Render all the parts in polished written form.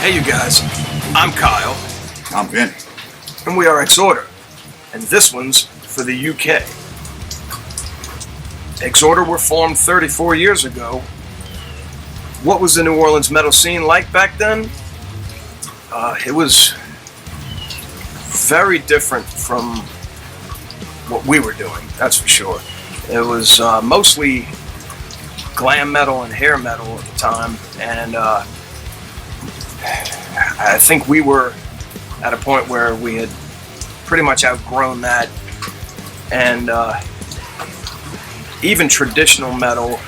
Hey you guys, I'm Kyle. I'm Vinny. And we are EXHORDER. And this one's for the UK. EXHORDER were formed 34 years ago. What was the New Orleans metal scene like back then? It was very different from what we were doing, that's for sure. It was mostly glam metal and hair metal at the time, and I think we were at a point where we had pretty much outgrown that, and even traditional metal,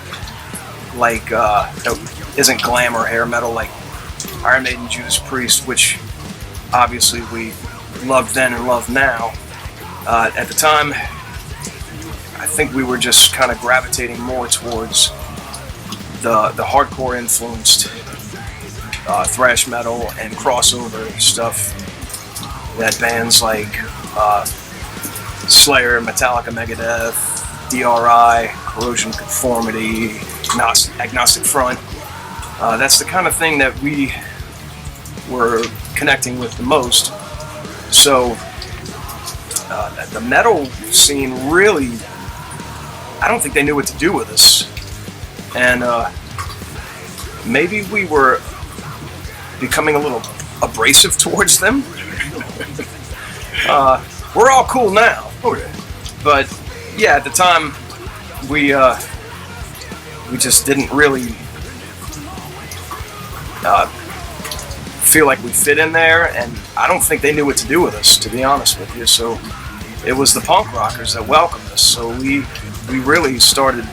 like that isn't glam or hair metal, like Iron Maiden, Judas Priest, which obviously we loved then and love now. At the time, I think we were just kind of gravitating more towards the hardcore influenced thrash metal and crossover stuff that bands like Slayer, Metallica, Megadeth, DRI, Corrosion Conformity, Agnostic Front. That's the kind of thing that we were connecting with the most. So the metal scene really, I don't think they knew what to do with us. And maybe we were becoming a little abrasive towards them. We're all cool now. But yeah, at the time, we just didn't really feel like we fit in there, and I don't think they knew what to do with us, to be honest with you. So it was the punk rockers that welcomed us. So we really started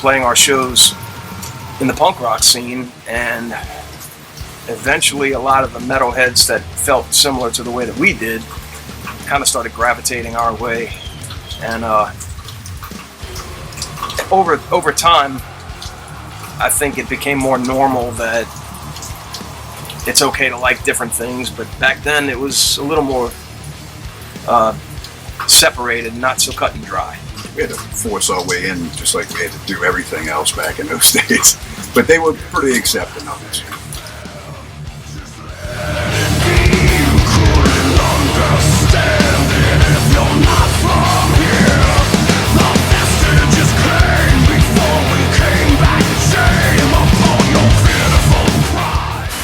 playing our shows in the punk rock scene, and eventually a lot of the metalheads that felt similar to the way that we did kind of started gravitating our way. And over time, I think it became more normal that it's okay to like different things, but back then it was a little more separated, not so cut and dry. We had to force our way in just like we had to do everything else back in those days. But they were pretty accepting of it.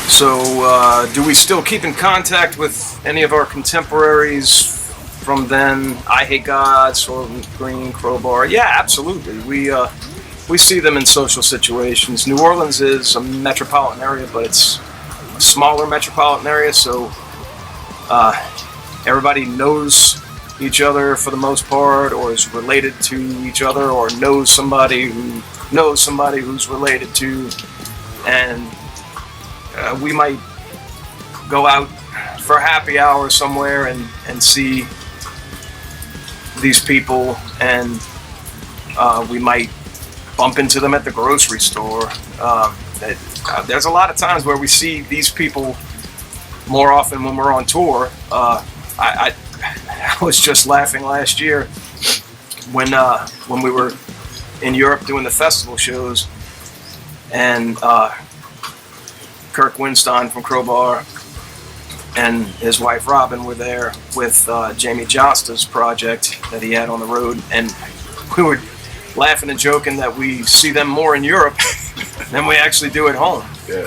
So, do we still keep in contact with any of our contemporaries from then? I Hate God, Soylent Green, Crowbar. Yeah, absolutely. We see them in social situations. New Orleans is a metropolitan area, but it's a smaller metropolitan area, so everybody knows each other for the most part, or is related to each other, or knows somebody who knows somebody who's related to, and we might go out for a happy hour somewhere and see these people, and we might bump into them at the grocery store. There's a lot of times where we see these people more often when we're on tour. I was just laughing last year when we were in Europe doing the festival shows, and Kirk Winstein from Crowbar and his wife Robin were there with Jamie Josta's project that he had on the road, and we were laughing and joking that we see them more in Europe than we actually do at home. Yeah,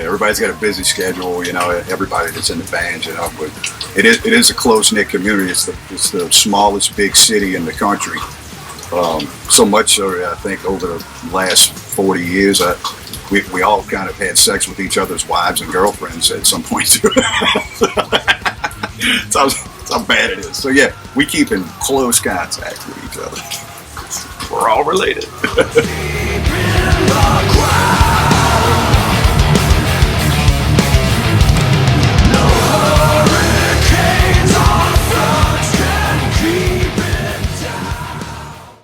everybody's got a busy schedule, everybody that's in the band, but it is a close-knit community. It's the smallest big city in the country. So much so, I think over the last 40 years, we all kind of had sex with each other's wives and girlfriends at some point too. That's how bad it is. So yeah, we keep in close contact with each other. We're all related.